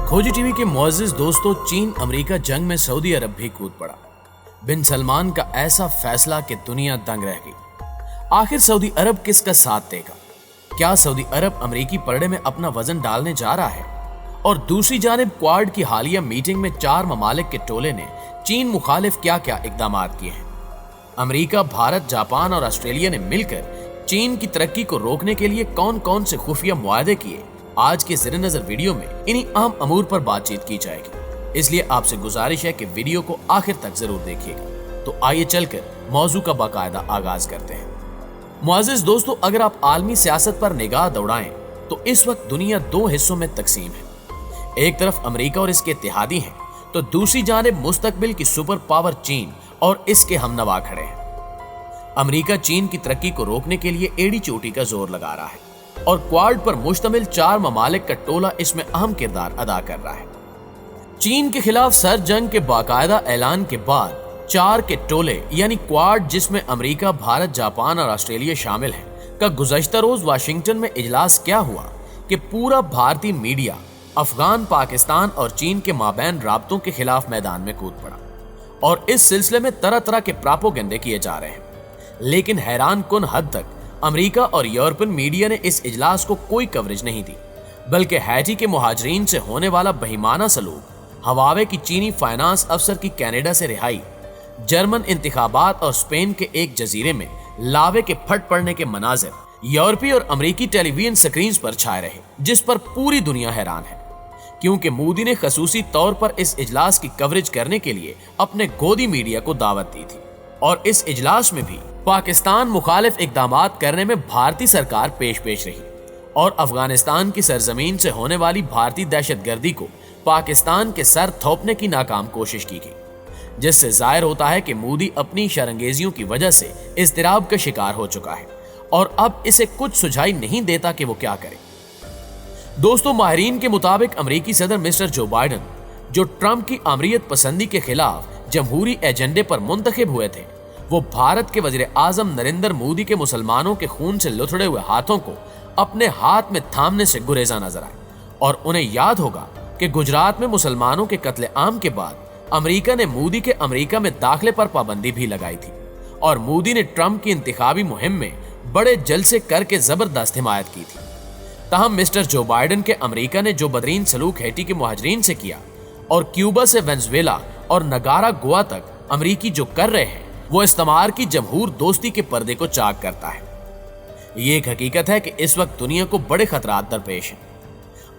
खोजी टीवी के मुअज़्ज़िज़ दोस्तों, चीन अमेरिका जंग में सऊदी अरब भी कूद पड़ा। बिन सलमान का ऐसा फैसला कि दुनिया दंग रह गई। आखिर सऊदी अरब किसका साथ देगा? क्या सऊदी अरब अमेरिकी पलड़े में अपना वजन डालने जा रहा है? और दूसरी जानिब क्वाड की हालिया मीटिंग में 4 ममालिक के टोले ने चीन मुखालिफ क्या क्या इकदाम किए हैं। अमेरिका, भारत, जापान और ऑस्ट्रेलिया ने मिलकर चीन की तरक्की को रोकने के लिए कौन कौन से खुफिया मुआहदे किए, आज के ज़ेरे नज़र वीडियो में इन्हीं अहम अमूर पर बातचीत की जाएगी। इसलिए आपसे गुजारिश है कि वीडियो को आखिर तक जरूर देखिएगा। तो आइए चलकर मौजू का बाकायदा आगाज करते हैं। मुअज़्ज़िज़ दोस्तों, अगर आप आलमी सियासत पर निगाह दौड़ाएं तो इस वक्त दुनिया 2 हिस्सों में तकसीम है। एक तरफ अमेरिका और इसके इत्तेहादी हैं, तो दूसरी जानिब मुस्तकबिल की सुपर पावर चीन और इसके हमनवा खड़े हैं। अमेरिका चीन की तरक्की को रोकने के लिए एड़ी चोटी का जोर लगा रहा है और क्वाड पर मुश्तमिल 4 ममालिक का टोला इसमें अहम किरदार अदा कर रहा है। चीन के खिलाफ सर जंग के बाकायदा ऐलान के बाद 4 के टोले यानी क्वाड, जिसमें अमेरिका, भारत, जापान और ऑस्ट्रेलिया शामिल हैं, का गुज़श्ता रोज वाशिंगटन में इजलास क्या हुआ कि पूरा भारतीय मीडिया अफगान, पाकिस्तान और चीन के माबैन राब्तों के खिलाफ मैदान में कूद पड़ा और इस सिलसिले में तरह तरह के प्रापोगेंडे किए जा रहे हैं। लेकिन हैरान कुन हद तक अमेरिका और यूरोपियन मीडिया ने इस इजलास को कोई कवरेज नहीं दी, बल्कि हैटी के मुहाजिरीन से होने वाला बहिमाना सलूक, हवावे की चीनी फाइनेंस अफसर की कनाडा से रिहाई, जर्मन इंतखाबात और स्पेन के एक जजीरे में लावे के फट पड़ने के मनाजिर यूरोपीय और अमेरिकी टेलीविजन स्क्रीन पर छाए रहे, जिस पर पूरी दुनिया हैरान है। क्योंकि मोदी ने खसूसी तौर पर इस इजलास की कवरेज करने के लिए अपने गोदी मीडिया को दावत दी थी और इस इजलास में भी पाकिस्तान मुखालिफ इकदामात करने में भारतीय सरकार पेश रही और अफगानिस्तान की सरजमीन से होने वाली भारतीय दहशतगर्दी को पाकिस्तान के सर थोपने की नाकाम कोशिश की गई, जिससे जाहिर होता है कि मोदी अपनी शरंगेजियों की वजह से इज़्तिराब का शिकार हो चुका है और अब इसे कुछ सुझाई नहीं देता कि वो क्या करे। दोस्तों, माहिरीन के मुताबिक अमेरिकी सदर मिस्टर जो बाइडन, जो ट्रंप की आमरीत पसंदी के खिलाफ जमहूरी एजेंडे पर मुंतखब हुए थे, वो भारत के वज़ीर आज़म नरेंद्र मोदी के मुसलमानों के खून से लुथड़े हुए हाथों को अपने हाथ में थामने से गुरेजा नजर आए और उन्हें याद होगा कि गुजरात में मुसलमानों के कत्ले आम के बाद अमेरिका ने मोदी के अमेरिका में दाखिले पर पाबंदी भी लगाई थी और मोदी ने ट्रंप की इंतखाबी मुहिम में बड़े जलसे करके जबरदस्त हिमायत की थी। ताहम मिस्टर जो बाइडन के अमेरिका ने जो बदरीन सलूक हैटी के मुहाजिरीन से किया और क्यूबा से वेनेजुएला और नगारा गोवा तक अमेरिकी जो कर रहे हैं, वो इस्तेमार की जमहूर दोस्ती के पर्दे को चाक करता है। ये एक हकीकत है कि इस वक्त दुनिया को बड़े खतरात दरपेश हैं।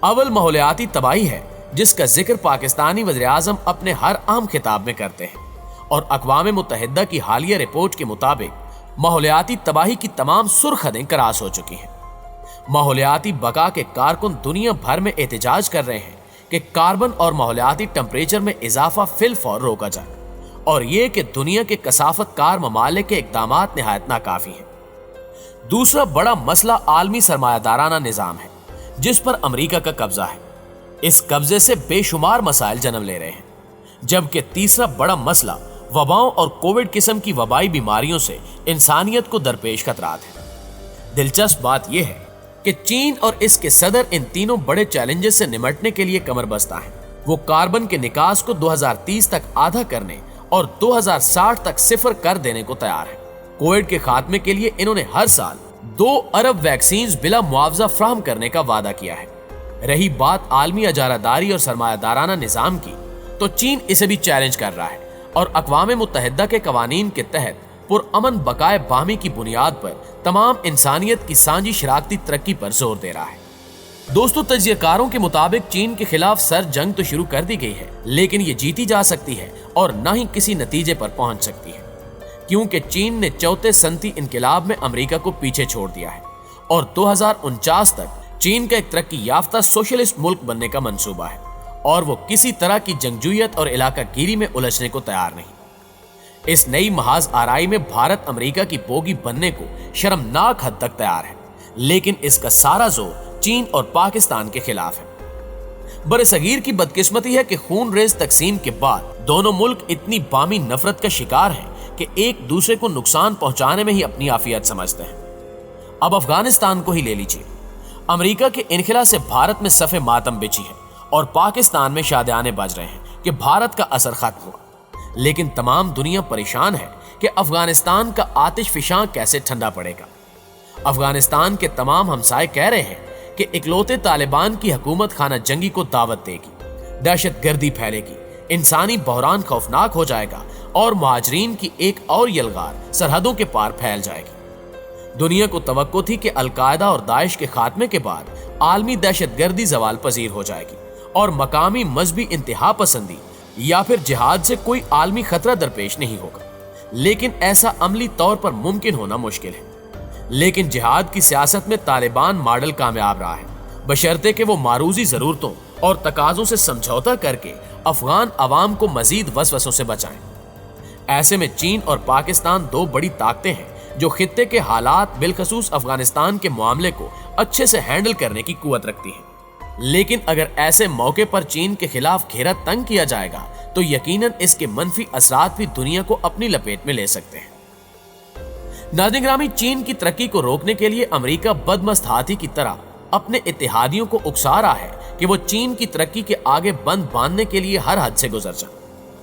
अव्वल माहौलियाती तबाही है, जिसका जिक्र पाकिस्तानी वज़ीर आज़म अपने हर आम खिताब में करते हैं और अक़वाम मुत्तहिदा की हालिया रिपोर्ट के मुताबिक माहौलियाती तबाही की तमाम सुर्ख हदें क्रास हो चुकी हैं। माहौलियाती बका के कारकुन दुनिया भर में एहतजाज कर रहे हैं कि कार्बन और माहौलियाती टेम्परेचर में इजाफा फिलफौर रोका जाए और ये कि दुनिया के कसाफत कार ममालिक के इक़दामात निहायत नाकाफी हैं। दूसरा बड़ा मसला आलमी सरमायादाराना निज़ाम है, जिस पर अमेरिका का कब्जा है। इस कब्जे से बेशुमार मसाइल जन्म ले रहे हैं, जबकि तीसरा बड़ा मसला वबाओं और कोविड किस्म की वबाई बीमारियों से इंसानियत को दरपेश खतरात है। दिलचस्प बात यह है कि चीन और इसके सदर इन तीनों बड़े चैलेंजेस से निमटने के लिए कमर बस्ता है। वो कार्बन के निकास को 2030 तक आधा करने और 2060 तक सिफर कर देने को तैयार है। कोविड के खात्मे के लिए इन्होंने हर साल 2 अरब वैक्सीन बिला मुआवजा फ्राहम करने का वादा किया है। रही बात आलमी अजारादारी और सरमायादाराना निजाम की, तो चीन इसे भी चैलेंज कर रहा है और अक़वाम मुत्तहिदा के कवानीन के तहत पुरअमन बकाए बामी की बुनियाद पर तमाम इंसानियत की सांझी शराकती तरक्की पर जोर दे रहा है। दोस्तों, तज्जियाकारों के मुताबिक चीन के खिलाफ सर जंग तो शुरू कर दी गई है, लेकिन ये जीती जा सकती है और न ही किसी नतीजे पर पहुंच सकती है, क्योंकि चीन ने चौथे सनती इनकलाब में अमेरिका को पीछे छोड़ दिया है और 2049 तक चीन का एक तरक्की याफ्ता सोशलिस्ट मुल्क बनने का मंसूबा है और वो किसी तरह की जंगजूयत और इलाका गिरी में उलझने को तैयार नहीं। इस नई महाज आराई में भारत अमेरिका की बोगी बनने को शर्मनाक हद तक तैयार है, लेकिन इसका सारा जोर चीन और पाकिस्तान के खिलाफ है। बरसगीर की बदकिस्मती है कि खून रेज तकसीम के बाद दोनों मुल्क इतनी बामी नफरत का शिकार हैं कि एक दूसरे को नुकसान पहुंचाने में ही अपनी आफियत समझते हैं। अब अफगानिस्तान को ही ले लीजिए। अमेरिका के इनखिला से भारत में सफ़े मातम बिछी है اور پاکستان میں شادیانے بج رہے ہیں کہ بھارت کا اثر ختم ہوا، لیکن تمام دنیا پریشان ہے کہ افغانستان کا آتش فشاں کیسے ٹھنڈا پڑے گا۔ افغانستان کے تمام ہمسائے کہہ رہے ہیں کہ اکلوتے طالبان کی حکومت خانہ جنگی کو دعوت دے گی، دہشت گردی پھیلے گی، انسانی بحران خوفناک ہو جائے گا اور مہاجرین کی ایک اور یلغار سرحدوں کے پار پھیل جائے گی۔ دنیا کو توقع تھی کہ القاعدہ اور داعش کے خاتمے کے بعد عالمی دہشت گردی زوال پذیر ہو جائے گی اور مقامی مذہبی انتہا پسندی یا پھر جہاد سے کوئی عالمی خطرہ درپیش نہیں ہوگا، لیکن ایسا عملی طور پر ممکن ہونا مشکل ہے۔ لیکن جہاد کی سیاست میں طالبان ماڈل کامیاب رہا ہے، بشرطے کہ وہ معروضی ضرورتوں اور تقاضوں سے سمجھوتا کر کے افغان عوام کو مزید وسوسوں سے بچائیں۔ ایسے میں چین اور پاکستان دو بڑی طاقتیں ہیں جو خطے کے حالات بالخصوص افغانستان کے معاملے کو اچھے سے ہینڈل کرنے کی قوت رکھتی ہیں۔ لیکن اگر ایسے موقع پر چین کے خلاف گھیرا تنگ کیا جائے گا تو یقیناً اس کے منفی اثرات بھی دنیا کو اپنی لپیٹ میں لے سکتے ہیں۔ ناظرین گرامی، چین کی ترقی کو روکنے کے لیے امریکہ بدمست ہاتھی کی طرح اپنے اتحادیوں کو اکسا رہا ہے کہ وہ چین کی ترقی کے آگے بند باندھنے کے لیے ہر حد سے گزر جائیں۔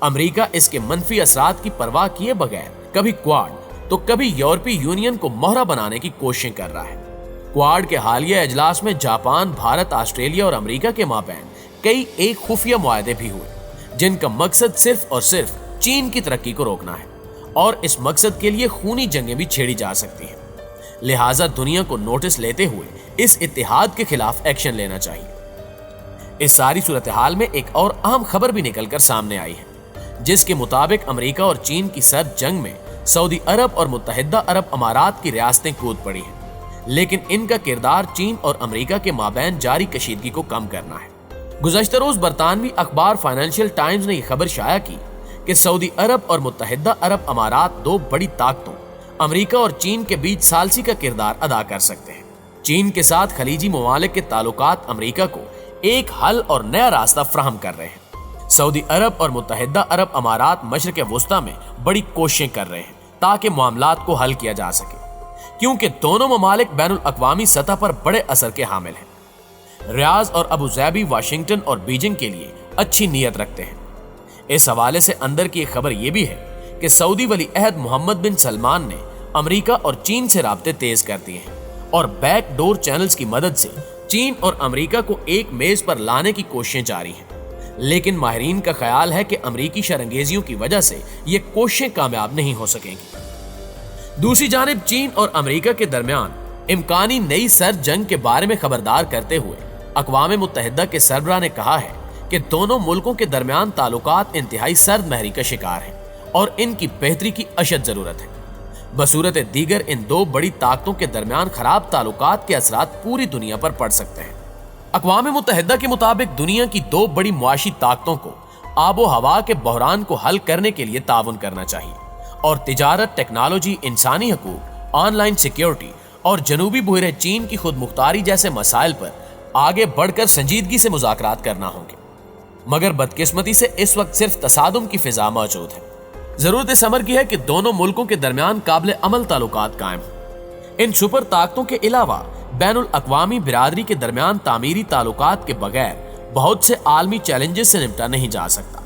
امریکہ اس کے منفی اثرات کی پرواہ کیے بغیر کبھی کوارڈ تو کبھی یورپی یونین کو مہرہ بنانے کی کوششیں کر رہا ہے۔ کوارڈ کے حالیہ اجلاس میں جاپان، بھارت، آسٹریلیا اور امریکہ کے مابین کئی ایک خفیہ معاہدے بھی ہوئے جن کا مقصد صرف اور صرف چین کی ترقی کو روکنا ہے، اور اس مقصد کے لیے خونی جنگیں بھی چھیڑی جا سکتی ہیں۔ لہٰذا دنیا کو نوٹس لیتے ہوئے اس اتحاد کے خلاف ایکشن لینا چاہیے۔ اس ساری صورتحال میں ایک اور اہم خبر بھی نکل کر سامنے آئی ہے، جس کے مطابق امریکہ اور چین کی سرد جنگ میں سعودی عرب اور متحدہ عرب امارات کی ریاستیں کود پڑی ہیں، لیکن ان کا کردار چین اور امریکہ کے مابین جاری کشیدگی کو کم کرنا ہے۔ گزشتہ روز برطانوی اخبار فائنینشیل ٹائمز نے یہ خبر شائع کی کہ سعودی عرب اور متحدہ عرب امارات دو بڑی طاقتوں امریکہ اور چین کے بیچ ثالثی کا کردار ادا کر سکتے ہیں۔ چین کے ساتھ خلیجی ممالک کے تعلقات امریکہ کو ایک حل اور نیا راستہ فراہم کر رہے ہیں۔ سعودی عرب اور متحدہ عرب امارات مشرق وسطیٰ میں بڑی کوششیں کر رہے ہیں تاکہ معاملات کو حل کیا جا سکے، کیونکہ دونوں ممالک بین الاقوامی سطح پر بڑے اثر کے حامل ہیں۔ ریاض اور ابو ظبی واشنگٹن اور بیجنگ کے لیے اچھی نیت رکھتے ہیں۔ اس حوالے سے اندر کی ایک خبر یہ بھی ہے کہ سعودی ولی عہد محمد بن سلمان نے امریکہ اور چین سے رابطے تیز کر دیے ہیں اور بیک ڈور چینلز کی مدد سے چین اور امریکہ کو ایک میز پر لانے کی کوششیں جاری ہیں، لیکن ماہرین کا خیال ہے کہ امریکی شرانگیزیوں کی وجہ سے یہ کوششیں کامیاب نہیں ہو سکیں گی۔ دوسری جانب چین اور امریکہ کے درمیان امکانی نئی سرد جنگ کے بارے میں خبردار کرتے ہوئے اقوام متحدہ کے سربراہ نے کہا ہے کہ دونوں ملکوں کے درمیان تعلقات انتہائی سرد مہری کا شکار ہیں اور ان کی بہتری کی اشد ضرورت ہے۔ بصورت دیگر ان دو بڑی طاقتوں کے درمیان خراب تعلقات کے اثرات پوری دنیا پر پڑ سکتے ہیں۔ اقوام متحدہ کے مطابق دنیا کی دو بڑی معاشی طاقتوں کو آب و ہوا کے بحران کو حل کرنے کے لیے تعاون کرنا چاہیے اور تجارت، ٹیکنالوجی، انسانی حقوق، آن لائن سیکیورٹی اور جنوبی بحیرہ چین کی خود مختاری جیسے مسائل پر آگے بڑھ کر سنجیدگی سے مذاکرات کرنا ہوں گے۔ مگر بدقسمتی سے اس وقت صرف تصادم کی فضا موجود ہے۔ ضرورت اس امر کی ہے کہ دونوں ملکوں کے درمیان قابل عمل تعلقات قائم ہوں۔ ان سپر طاقتوں کے علاوہ بین الاقوامی برادری کے درمیان تعمیری تعلقات کے بغیر بہت سے عالمی چیلنجز سے نمٹا نہیں جا سکتا،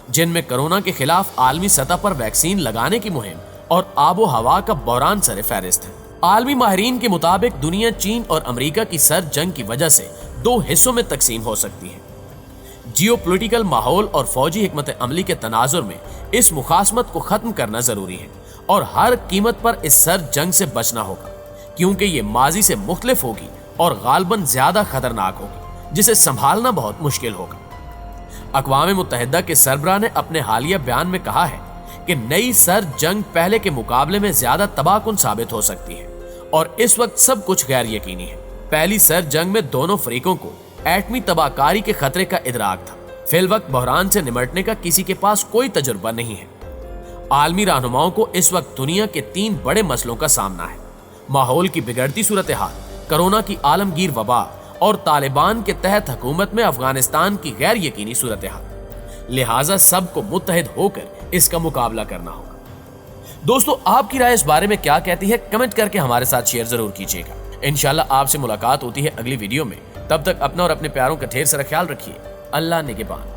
جن میں کرونا کے خلاف عالمی سطح پر ویکسین لگانے کی مہم اور آب و ہوا کا بحران سر فہرست ہے۔ عالمی ماہرین کے مطابق دنیا چین اور امریکہ کی سرد جنگ کی وجہ سے دو حصوں میں تقسیم ہو سکتی ہے۔ جیو پولیٹیکل ماحول اور فوجی حکمت عملی کے تناظر میں اس مخاصمت کو ختم کرنا ضروری ہے اور ہر قیمت پر اس سرد جنگ سے بچنا ہوگا، کیونکہ یہ ماضی سے مختلف ہوگی اور غالباً زیادہ خطرناک ہوگی، جسے سنبھالنا بہت مشکل ہوگا۔ اقوام متحدہ کے سربراہ نے اپنے حالیہ بیان میں کہا ہے کہ نئی سرد جنگ پہلے کے مقابلے میں زیادہ تباہ کن ثابت ہو سکتی ہے اور اس وقت سب کچھ غیر یقینی ہے۔ پہلی سرد جنگ میں دونوں فریقوں کو ایٹمی تباہ کاری کے خطرے کا ادراک تھا۔ فی الوقت بحران سے نمٹنے کا کسی کے پاس کوئی تجربہ نہیں ہے۔ عالمی رہنماؤں کو اس وقت دنیا کے 3 بڑے مسئلوں کا سامنا ہے: ماحول کی بگڑتی صورتحال، کرونا کی عالمگیر وبا اور طالبان کے تحت حکومت میں افغانستان کی غیر یقینی صورتحال۔ لہٰذا سب کو متحد ہو کر اس کا مقابلہ کرنا ہوگا۔ دوستو، آپ کی رائے اس بارے میں کیا کہتی ہے؟ کمنٹ کر کے ہمارے ساتھ شیئر ضرور کیجیے گا۔ انشاءاللہ آپ سے ملاقات ہوتی ہے اگلی ویڈیو میں۔ تب تک اپنا اور اپنے پیاروں کا ڈھیر سارا خیال رکھیے۔ اللہ نگہبان۔